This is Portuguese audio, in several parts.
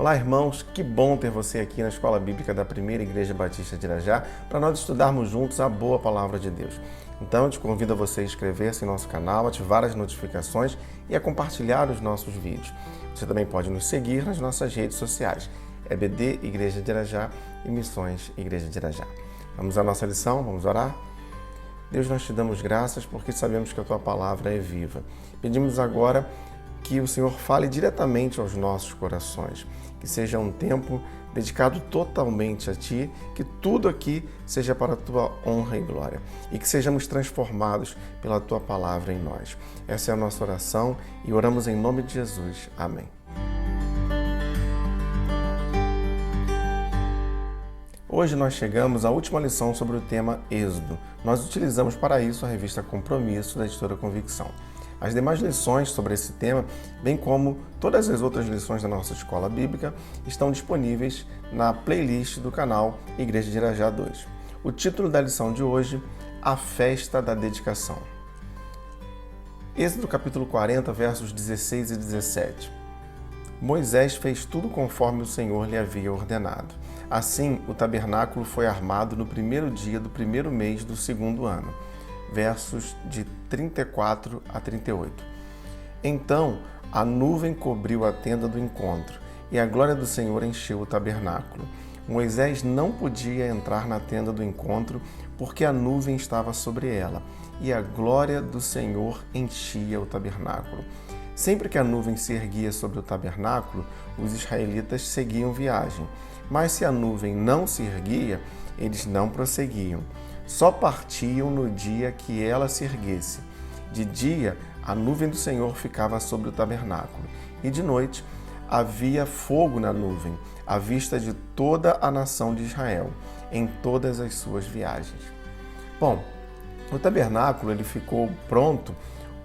Olá, irmãos, que bom ter você aqui na Escola Bíblica da Primeira Igreja Batista de Irajá para nós estudarmos juntos a boa palavra de Deus. Então, eu te convido a você inscrever-se em nosso canal, ativar as notificações e a compartilhar os nossos vídeos. Você também pode nos seguir nas nossas redes sociais, EBD Igreja de Irajá e Missões Igreja de Irajá. Vamos à nossa lição, vamos orar? Deus, nós te damos graças porque sabemos que a Tua palavra é viva. Pedimos agora que o Senhor fale diretamente aos nossos corações, que seja um tempo dedicado totalmente a Ti, que tudo aqui seja para a Tua honra e glória e que sejamos transformados pela Tua palavra em nós. Essa é a nossa oração e oramos em nome de Jesus. Amém. Hoje nós chegamos à última lição sobre o tema Êxodo. Nós utilizamos para isso a revista Compromisso da editora Convicção. As demais lições sobre esse tema, bem como todas as outras lições da nossa escola bíblica, estão disponíveis na playlist do canal Igreja de Irajá 2. O título da lição de hoje, A Festa da Dedicação. Êxodo capítulo 40, versos 16 e 17. Moisés fez tudo conforme o Senhor lhe havia ordenado. Assim, o tabernáculo foi armado no primeiro dia do primeiro mês do segundo ano. Versos de 34 a 38. Então, a nuvem cobriu a tenda do encontro, e a glória do Senhor encheu o tabernáculo. Moisés não podia entrar na tenda do encontro, porque a nuvem estava sobre ela, e a glória do Senhor enchia o tabernáculo. Sempre que a nuvem se erguia sobre o tabernáculo, os israelitas seguiam viagem. Mas se a nuvem não se erguia, eles não prosseguiam. Só partiam no dia que ela se erguesse. De dia, a nuvem do Senhor ficava sobre o tabernáculo, e de noite havia fogo na nuvem, à vista de toda a nação de Israel, em todas as suas viagens. Bom, o tabernáculo ele ficou pronto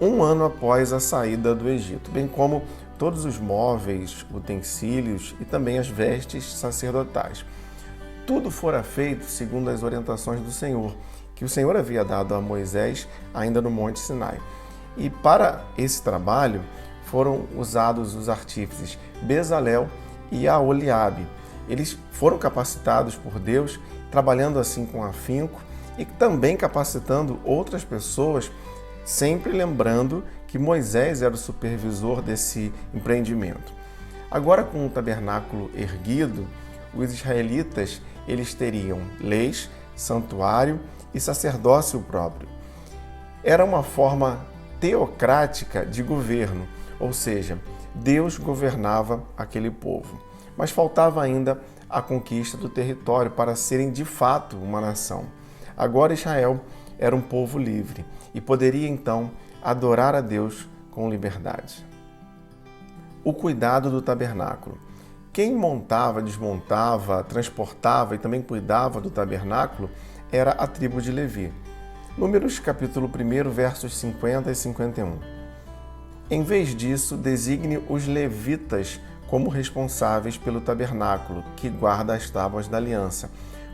um ano após a saída do Egito, bem como todos os móveis, utensílios e também as vestes sacerdotais. Tudo fora feito segundo as orientações do Senhor, que o Senhor havia dado a Moisés ainda no Monte Sinai. E para esse trabalho foram usados os artífices Bezalel e Aholiabe. Eles foram capacitados por Deus, trabalhando assim com afinco e também capacitando outras pessoas, sempre lembrando que Moisés era o supervisor desse empreendimento. Agora, com o tabernáculo erguido, os israelitas eles teriam leis, santuário e sacerdócio próprio. Era uma forma teocrática de governo, ou seja, Deus governava aquele povo. Mas faltava ainda a conquista do território para serem de fato uma nação. Agora Israel era um povo livre e poderia então adorar a Deus com liberdade. O cuidado do tabernáculo. Quem montava, desmontava, transportava e também cuidava do tabernáculo era a tribo de Levi. Números capítulo 1, versos 50 e 51. Em vez disso, designe os levitas como responsáveis pelo tabernáculo, que guarda as tábuas da aliança,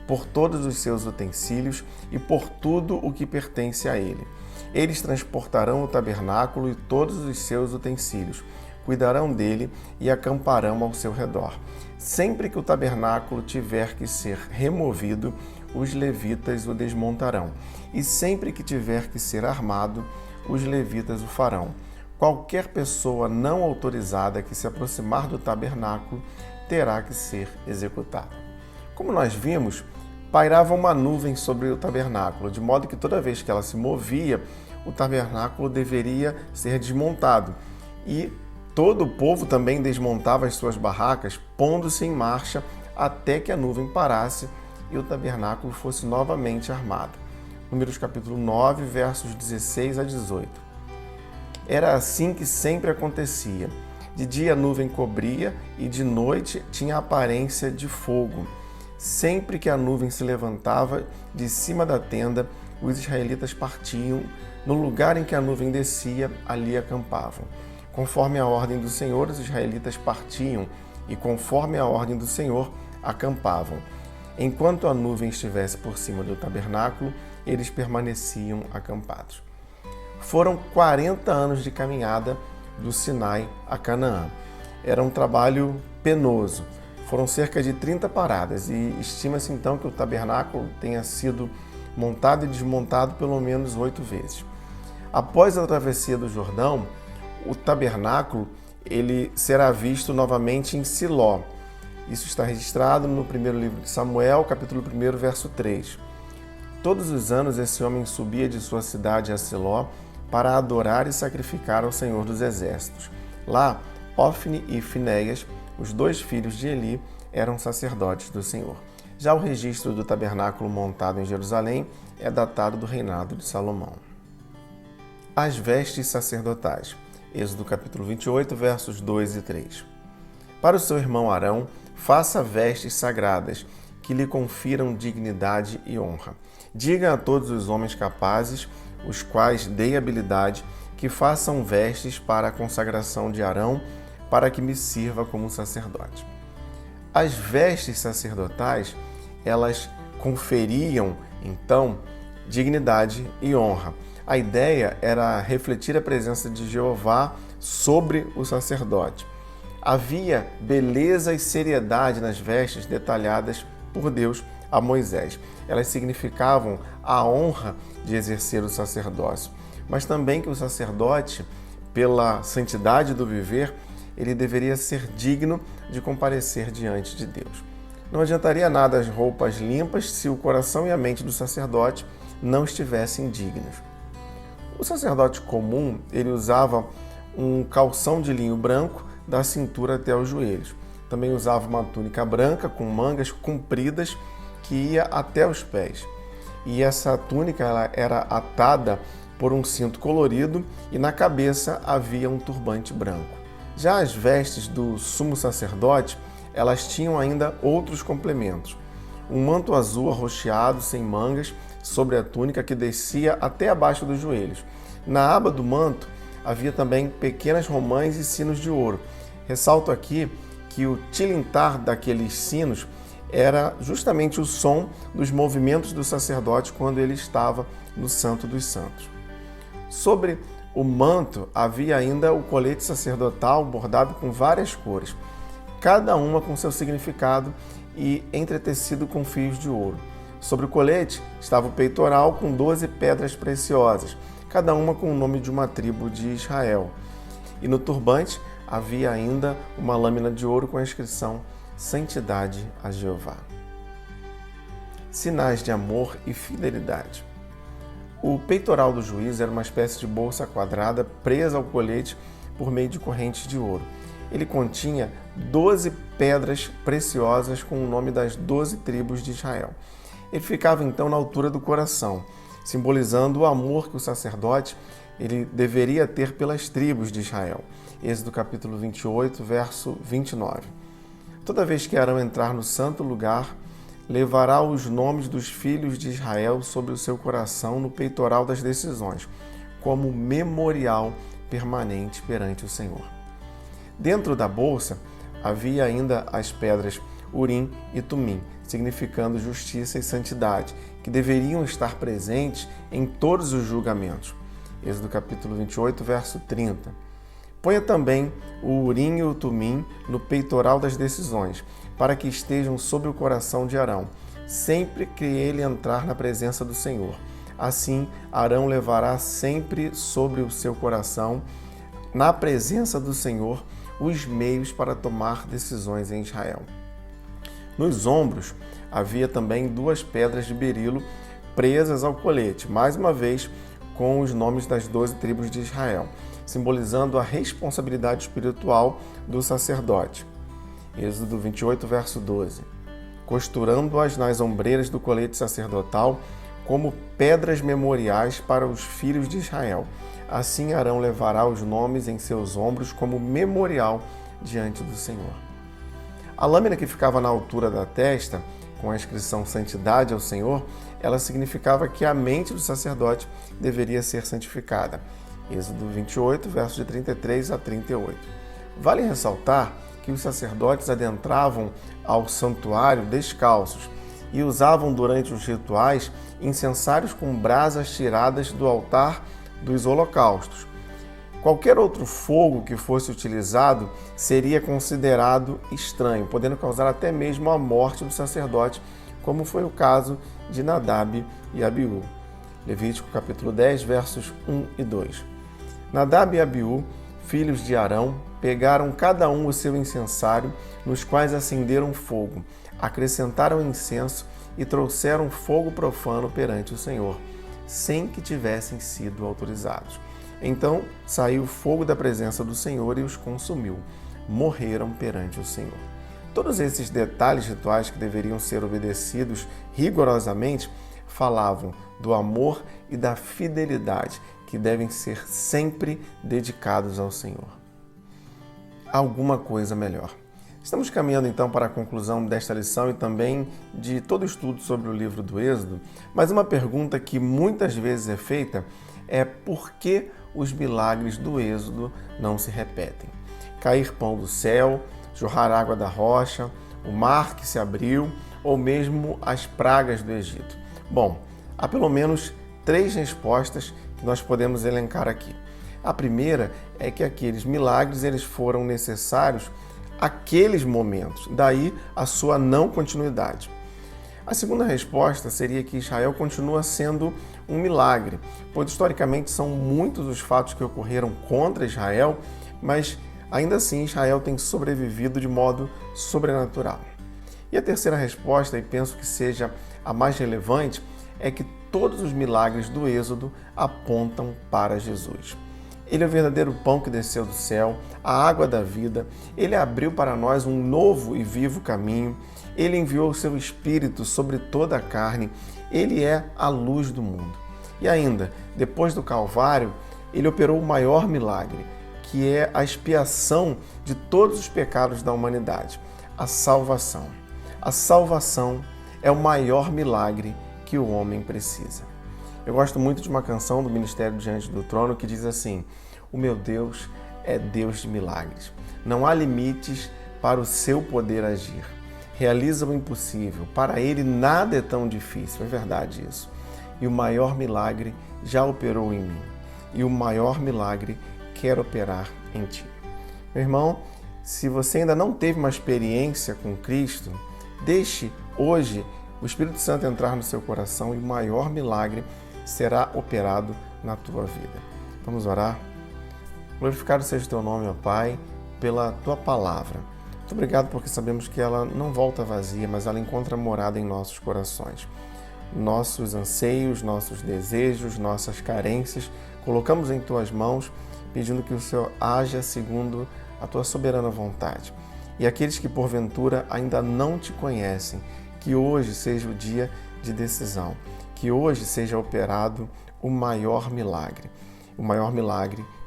por todos os seus utensílios e por tudo o que pertence a ele. Eles transportarão o tabernáculo e todos os seus utensílios, cuidarão dele e acamparão ao seu redor. Sempre que o tabernáculo tiver que ser removido, os levitas o desmontarão. E sempre que tiver que ser armado, os levitas o farão. Qualquer pessoa não autorizada que se aproximar do tabernáculo terá que ser executada. Como nós vimos, pairava uma nuvem sobre o tabernáculo, de modo que toda vez que ela se movia, o tabernáculo deveria ser desmontado. E todo o povo também desmontava as suas barracas, pondo-se em marcha até que a nuvem parasse e o tabernáculo fosse novamente armado. Números capítulo 9, versos 16 a 18. Era assim que sempre acontecia. De dia a nuvem cobria e de noite tinha a aparência de fogo. Sempre que a nuvem se levantava de cima da tenda, os israelitas partiam. No lugar em que a nuvem descia, ali acampavam. Conforme a ordem do Senhor, os israelitas partiam e, conforme a ordem do Senhor, acampavam. Enquanto a nuvem estivesse por cima do tabernáculo, eles permaneciam acampados. Foram 40 anos de caminhada do Sinai a Canaã. era um trabalho penoso. Foram cerca de 30 paradas e estima-se então que o tabernáculo tenha sido montado e desmontado pelo menos 8 vezes. Após a travessia do Jordão, o tabernáculo ele será visto novamente em Siló. Isso está registrado no primeiro livro de Samuel, capítulo 1, verso 3. Todos os anos esse homem subia de sua cidade a Siló para adorar e sacrificar ao Senhor dos Exércitos. Lá, Ofni e Finéias, os 2 filhos de Eli, eram sacerdotes do Senhor. Já o registro do tabernáculo montado em Jerusalém é datado do reinado de Salomão. As vestes sacerdotais. Êxodo capítulo 28, versos 2 e 3. Para o seu irmão Arão, faça vestes sagradas, que lhe confiram dignidade e honra. Diga a todos os homens capazes, os quais dei habilidade, que façam vestes para a consagração de Arão, para que me sirva como sacerdote. As vestes sacerdotais, elas conferiam, então, dignidade e honra. A ideia era refletir a presença de Jeová sobre o sacerdote. Havia beleza e seriedade nas vestes detalhadas por Deus a Moisés. Elas significavam a honra de exercer o sacerdócio, mas também que o sacerdote, pela santidade do viver, ele deveria ser digno de comparecer diante de Deus. Não adiantaria nada as roupas limpas se o coração e a mente do sacerdote não estivessem dignos. O sacerdote comum, ele usava um calção de linho branco da cintura até os joelhos. Também usava uma túnica branca com mangas compridas que ia até os pés. E essa túnica ela era atada por um cinto colorido e na cabeça havia um turbante branco. Já as vestes do sumo sacerdote, elas tinham ainda outros complementos. Um manto azul arroxeado, sem mangas, sobre a túnica que descia até abaixo dos joelhos. Na aba do manto havia também pequenas romãs e sinos de ouro. Ressalto aqui que o tilintar daqueles sinos era justamente o som dos movimentos do sacerdote quando ele estava no Santo dos Santos. Sobre o manto havia ainda o colete sacerdotal bordado com várias cores, cada uma com seu significado e entretecido com fios de ouro. Sobre o colete estava o peitoral com 12 pedras preciosas, cada uma com o nome de uma tribo de Israel. E no turbante havia ainda uma lâmina de ouro com a inscrição Santidade a Jeová. Sinais de amor e fidelidade. O peitoral do juiz era uma espécie de bolsa quadrada presa ao colete por meio de correntes de ouro. Ele continha 12 pedras preciosas com o nome das 12 tribos de Israel. Ele ficava então na altura do coração, simbolizando o amor que o sacerdote ele deveria ter pelas tribos de Israel. Êxodo capítulo 28, verso 29. Toda vez que Arão entrar no santo lugar, levará os nomes dos filhos de Israel sobre o seu coração no peitoral das decisões, como memorial permanente perante o Senhor. Dentro da bolsa havia ainda as pedras Urim e Tumim, significando justiça e santidade, que deveriam estar presentes em todos os julgamentos. Êxodo capítulo 28, verso 30. Ponha também o Urim e o Tumim no peitoral das decisões, para que estejam sobre o coração de Arão, sempre que ele entrar na presença do Senhor. Assim, Arão levará sempre sobre o seu coração, na presença do Senhor, os meios para tomar decisões em Israel. Nos ombros havia também 2 pedras de berilo presas ao colete, mais uma vez com os nomes das 12 tribos de Israel, simbolizando a responsabilidade espiritual do sacerdote. Êxodo 28, verso 12. Costurando-as nas ombreiras do colete sacerdotal como pedras memoriais para os filhos de Israel. Assim Arão levará os nomes em seus ombros como memorial diante do Senhor. A lâmina que ficava na altura da testa, com a inscrição Santidade ao Senhor, ela significava que a mente do sacerdote deveria ser santificada. Êxodo 28, versos de 33 a 38. Vale ressaltar que os sacerdotes adentravam ao santuário descalços e usavam durante os rituais incensários com brasas tiradas do altar dos holocaustos. Qualquer outro fogo que fosse utilizado seria considerado estranho, podendo causar até mesmo a morte do sacerdote, como foi o caso de Nadab e Abiú. Levítico capítulo 10, versos 1 e 2. Nadab e Abiú, filhos de Arão, pegaram cada um o seu incensário, nos quais acenderam fogo, acrescentaram incenso e trouxeram fogo profano perante o Senhor, sem que tivessem sido autorizados. Então saiu fogo da presença do Senhor e os consumiu. Morreram perante o Senhor. Todos esses detalhes rituais que deveriam ser obedecidos rigorosamente falavam do amor e da fidelidade que devem ser sempre dedicados ao Senhor. Alguma coisa melhor. Estamos caminhando então para a conclusão desta lição e também de todo o estudo sobre o livro do Êxodo, mas uma pergunta que muitas vezes é feita é por que os milagres do Êxodo não se repetem? Cair pão do céu, jorrar água da rocha, o mar que se abriu ou mesmo as pragas do Egito. Bom, há pelo menos 3 respostas que nós podemos elencar aqui. A primeira é que aqueles milagres eles foram necessários àqueles momentos, daí a sua não continuidade. A segunda resposta seria que Israel continua sendo um milagre, pois historicamente são muitos os fatos que ocorreram contra Israel, mas ainda assim Israel tem sobrevivido de modo sobrenatural. E a terceira resposta, e penso que seja a mais relevante, é que todos os milagres do Êxodo apontam para Jesus. Ele é o verdadeiro pão que desceu do céu, a água da vida. Ele abriu para nós um novo e vivo caminho. Ele enviou o seu Espírito sobre toda a carne. Ele é a luz do mundo. E ainda, depois do Calvário, ele operou o maior milagre, que é a expiação de todos os pecados da humanidade, a salvação. A salvação é o maior milagre que o homem precisa. Eu gosto muito de uma canção do Ministério Diante do Trono que diz assim: o meu Deus é Deus de milagres. Não há limites para o seu poder agir. Realiza o impossível. Para ele nada é tão difícil. É verdade isso. E o maior milagre já operou em mim. E o maior milagre quer operar em ti. Meu irmão, se você ainda não teve uma experiência com Cristo, deixe hoje o Espírito Santo entrar no seu coração e o maior milagre será operado na tua vida. Vamos orar? Glorificado seja o teu nome, ó Pai, pela tua palavra. Muito obrigado porque sabemos que ela não volta vazia, mas ela encontra morada em nossos corações. Nossos anseios, nossos desejos, nossas carências, colocamos em tuas mãos, pedindo que o Senhor haja segundo a tua soberana vontade. E aqueles que porventura ainda não te conhecem, que hoje seja o dia de decisão, que hoje seja operado o maior milagre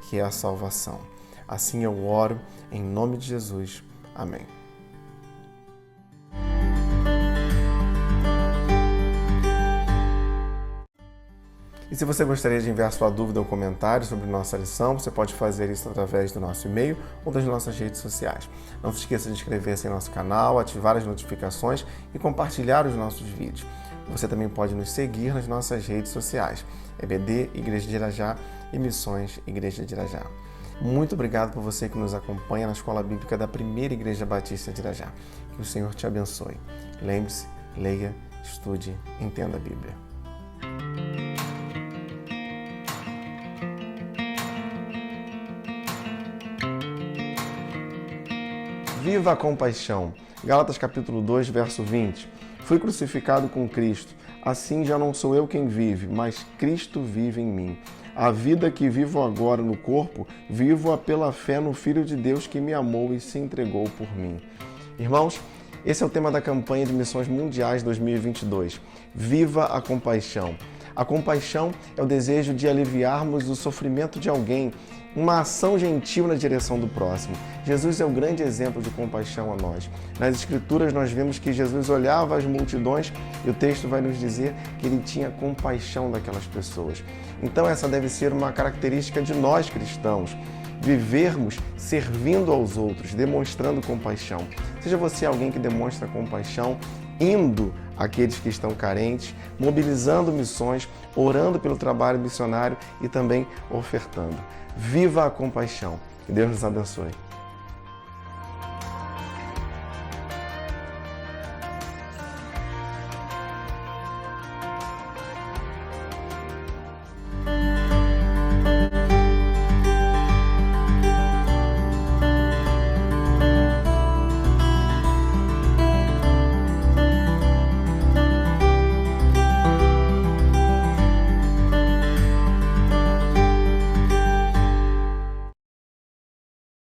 que é a salvação. Assim eu oro, em nome de Jesus. Amém. E se você gostaria de enviar sua dúvida ou comentário sobre nossa lição, você pode fazer isso através do nosso e-mail ou das nossas redes sociais. Não se esqueça de inscrever-se em nosso canal, ativar as notificações e compartilhar os nossos vídeos. Você também pode nos seguir nas nossas redes sociais, EBD, Igreja de Irajá e Missões Igreja de Irajá. Muito obrigado por você que nos acompanha na Escola Bíblica da Primeira Igreja Batista de Irajá. Que o Senhor te abençoe. Lembre-se, leia, estude, entenda a Bíblia. Viva a compaixão. Gálatas capítulo 2, verso 20. Fui crucificado com Cristo. Assim já não sou eu quem vive, mas Cristo vive em mim. A vida que vivo agora no corpo, vivo-a pela fé no Filho de Deus que me amou e se entregou por mim. Irmãos, esse é o tema da campanha de Missões Mundiais 2022. Viva a compaixão. A compaixão é o desejo de aliviarmos o sofrimento de alguém, uma ação gentil na direção do próximo. Jesus é o grande exemplo de compaixão a nós. Nas Escrituras nós vemos que Jesus olhava as multidões e o texto vai nos dizer que ele tinha compaixão daquelas pessoas. Então essa deve ser uma característica de nós cristãos. Vivermos servindo aos outros, demonstrando compaixão. Seja você alguém que demonstra compaixão, indo àqueles que estão carentes, mobilizando missões, orando pelo trabalho missionário e também ofertando. Viva a compaixão. Que Deus nos abençoe.